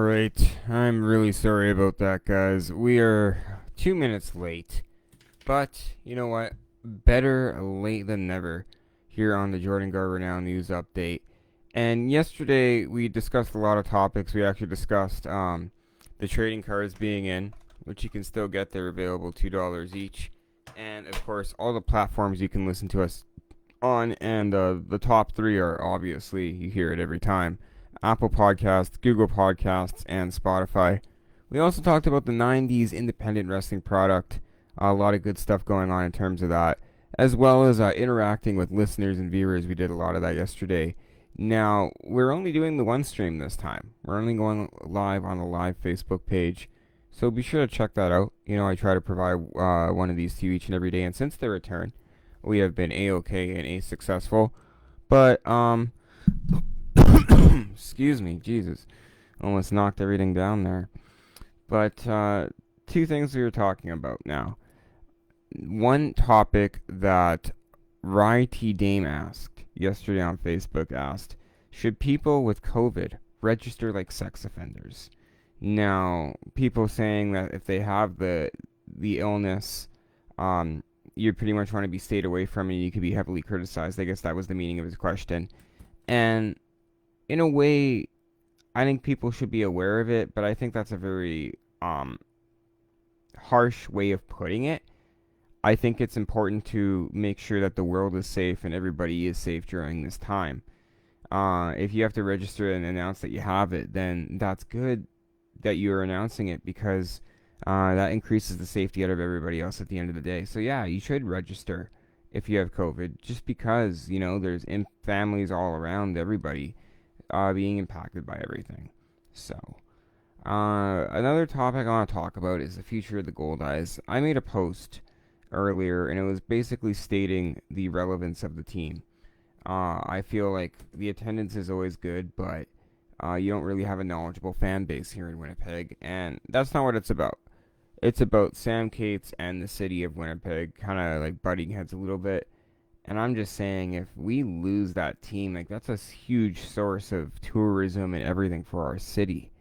Alright, I'm really sorry about that, guys. We are 2 minutes late. But, you know what? Better late than never here on the Jordan Garber Now News Update. And yesterday we discussed a lot of topics. We actually discussed the trading cards being in, which you can still get. They're available $2 each. And, of course, all the platforms you can listen to us on. And the top three are obviously, you hear it every time, Apple Podcasts, Google Podcasts, and Spotify. We also talked about the 90s independent wrestling product. A lot of good stuff going on in terms of that, as well as interacting with listeners and viewers. We did a lot of that yesterday. Now, we're only doing the one stream this time. We're only going live on the live Facebook page. So be sure to check that out. You know, I try to provide one of these to you each and every day. And since their return, we have been A-OK and A-successful. But, excuse me, Jesus. Almost knocked everything down there. But, two things we were talking about now. One topic that Rye T. Dame asked yesterday on Facebook asked, should people with COVID register like sex offenders? Now, people saying that if they have the illness, you pretty much want to be stayed away from it, and you could be heavily criticized. I guess that was the meaning of his question. And in a way, I think people should be aware of it, but I think that's a very harsh way of putting it. I think it's important to make sure that the world is safe and everybody is safe during this time. If you have to register and announce that you have it, then that's good that you're announcing it, because that increases the safety out of everybody else at the end of the day. So yeah, you should register if you have COVID, just because, you know, there's families all around everybody being impacted by everything. So, another topic I want to talk about is the future of the Gold Eyes. I made a post earlier, and it was basically stating the relevance of the team. I feel like the attendance is always good, but you don't really have a knowledgeable fan base here in Winnipeg, and that's not what it's about. It's about Sam Cates and the city of Winnipeg kind of like butting heads a little bit. And I'm just saying, if we lose that team, like, that's a huge source of tourism and everything for our city.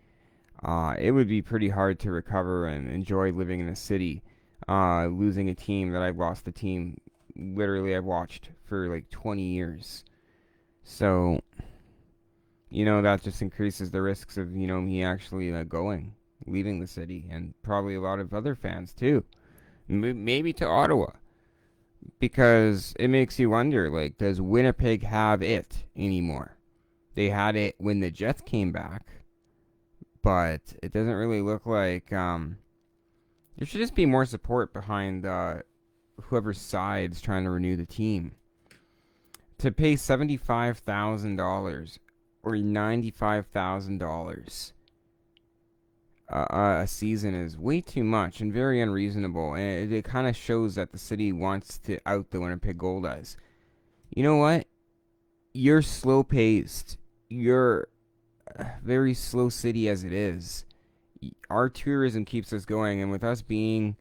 It would be pretty hard to recover and enjoy living in a city, losing a team that I've lost. The team literally I've watched for like 20 years. So, you know, that just increases the risks of, you know, me actually leaving the city, and probably a lot of other fans too. Maybe to Ottawa. Because it makes you wonder, like, does Winnipeg have it anymore? They had it when the Jets came back, but it doesn't really look like, there should just be more support behind whoever's side's trying to renew the team. To pay $75,000 or $95,000 a season is way too much and very unreasonable, and it kind of shows that the city wants to out the Winnipeg Gold Eyes. You know what? You're slow paced. You're a very slow city as it is. Our tourism keeps us going, and with us being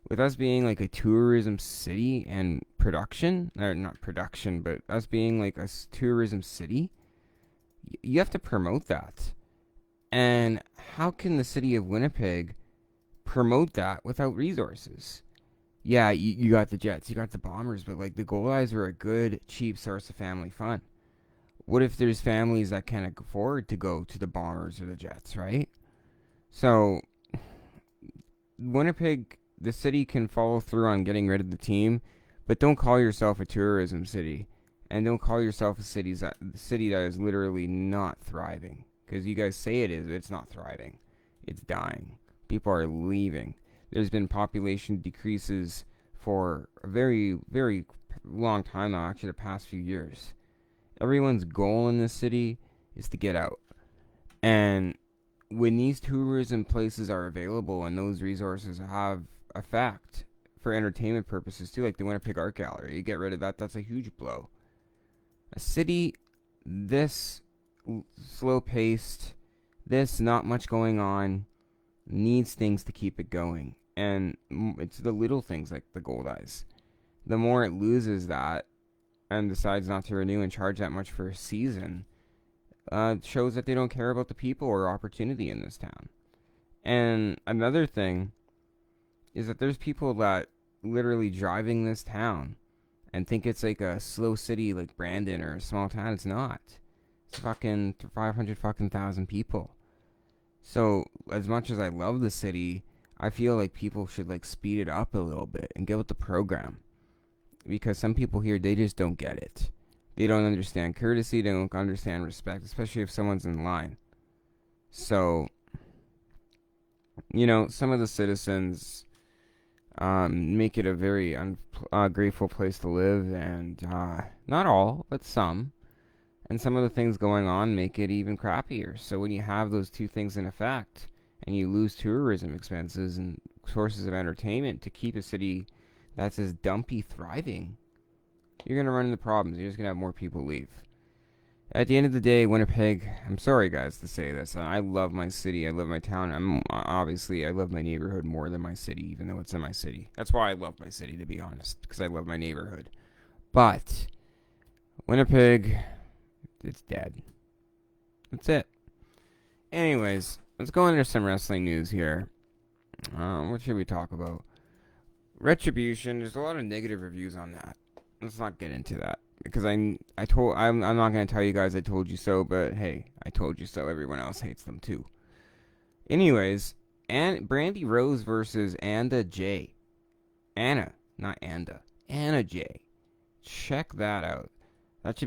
like a tourism city and production, or not production, but us being like a tourism city, you have to promote that. And how can the city of Winnipeg promote that without resources? Yeah, you got the Jets, you got the Bombers, but like the Gold Eyes are a good, cheap source of family fun. What if there's families that can't afford to go to the Bombers or the Jets, right? So, Winnipeg, the city can follow through on getting rid of the team, but don't call yourself a tourism city. And don't call yourself a city that is literally not thriving. Because you guys say it is, but it's not thriving. It's dying. People are leaving. There's been population decreases for a very, very long time now, actually the past few years. Everyone's goal in this city is to get out. And when these tourism places are available and those resources have effect for entertainment purposes too, like the Winnipeg Art Gallery, you get rid of that, that's a huge blow. A city this slow paced, this not much going on, needs things to keep it going. And it's the little things like the Gold Eyes. The more it loses that and decides not to renew and charge that much for a season, shows that they don't care about the people or opportunity in this town. And another thing is that there's people that literally driving this town and think it's like a slow city like Brandon or a small town. It's not. It's fucking 500 fucking thousand people. So as much as I love the city, I feel like people should like speed it up a little bit and get with the program, because some people here, they just don't get it. They don't understand courtesy. They don't understand respect, especially if someone's in line. So, some of the citizens make it a very ungrateful place to live, and not all, but some. And some of the things going on make it even crappier. So when you have those two things in effect, and you lose tourism expenses and sources of entertainment to keep a city that's as dumpy thriving, you're going to run into problems. You're just going to have more people leave. At the end of the day, Winnipeg, I'm sorry guys to say this, I love my city, I love my town. I love my neighborhood more than my city, even though it's in my city. That's why I love my city, to be honest, because I love my neighborhood. But Winnipeg, it's dead. That's it. Anyways, let's go into some wrestling news here. What should we talk about? Retribution. There's a lot of negative reviews on that. Let's not get into that, because I'm not gonna tell you guys I told you so, but hey, I told you so. Everyone else hates them too. Anyways, Brandy Rose versus Anna J. Anna, not Anda. Anna J. Check that out. That's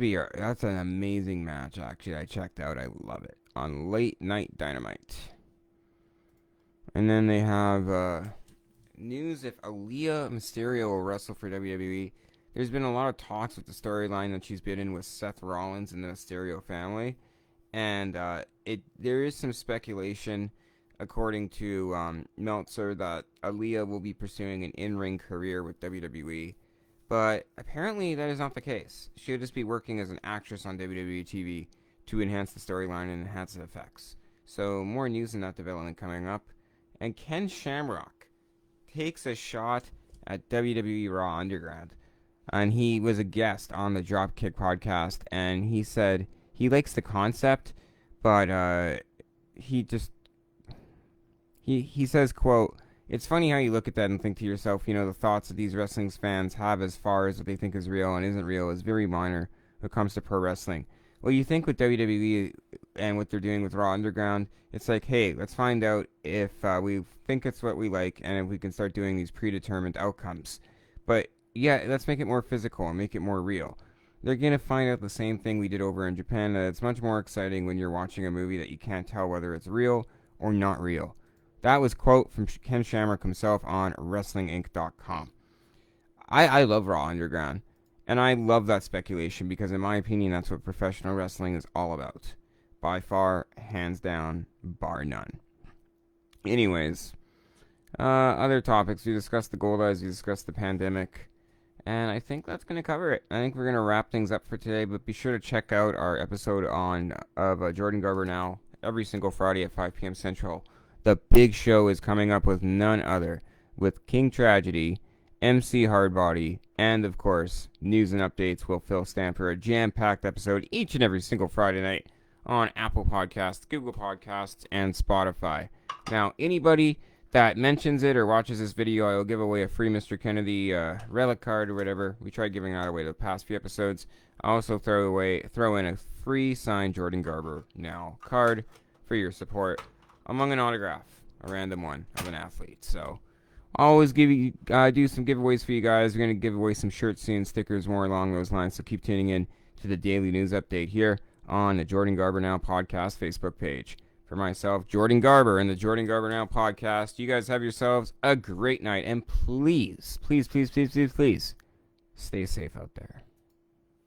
an amazing match. Actually, I checked out. I love it on Late Night Dynamite. And then they have news if Aaliyah Mysterio will wrestle for WWE. There's been a lot of talks with the storyline that she's been in with Seth Rollins and the Mysterio family, and there is some speculation, according to Meltzer, that Aaliyah will be pursuing an in-ring career with WWE, but apparently that is not the case. She'll just be working as an actress on WWE TV to enhance the storyline and enhance the effects. So more news in that development coming up. And Ken Shamrock takes a shot at WWE Raw Underground. And he was a guest on the Dropkick podcast, and he said he likes the concept, but he says, quote, "It's funny how you look at that and think to yourself, the thoughts that these wrestling fans have as far as what they think is real and isn't real is very minor when it comes to pro wrestling. Well, you think with WWE and what they're doing with Raw Underground, it's like, hey, let's find out if we think it's what we like and if we can start doing these predetermined outcomes. But yeah, let's make it more physical and make it more real. They're going to find out the same thing we did over in Japan, that it's much more exciting when you're watching a movie that you can't tell whether it's real or not real." That was quote from Ken Shamrock himself on WrestlingInc.com. I love Raw Underground, and I love that speculation because, in my opinion, that's what professional wrestling is all about. By far, hands down, bar none. Anyways, other topics. We discussed the Goldeyes, we discussed the pandemic, and I think that's going to cover it. I think we're going to wrap things up for today, but be sure to check out our episode of Jordan Garber Now every single Friday at 5 p.m. Central. The big show is coming up with none other, with King Tragedy, MC Hardbody, and of course, news and updates will Phil stand for a jam-packed episode each and every single Friday night on Apple Podcasts, Google Podcasts, and Spotify. Now, anybody that mentions it or watches this video, I will give away a free Mr. Kennedy relic card or whatever. We tried giving that away the past few episodes. I also throw in a free signed Jordan Garber Now card for your support, among an autograph, a random one of an athlete. So I'll always do some giveaways for you guys. We're going to give away some shirts soon, stickers, more along those lines. So keep tuning in to the daily news update here on the Jordan Garber Now podcast Facebook page. For myself, Jordan Garber, and the Jordan Garber Now podcast, you guys have yourselves a great night. And please, please, please, please, please, please, stay safe out there.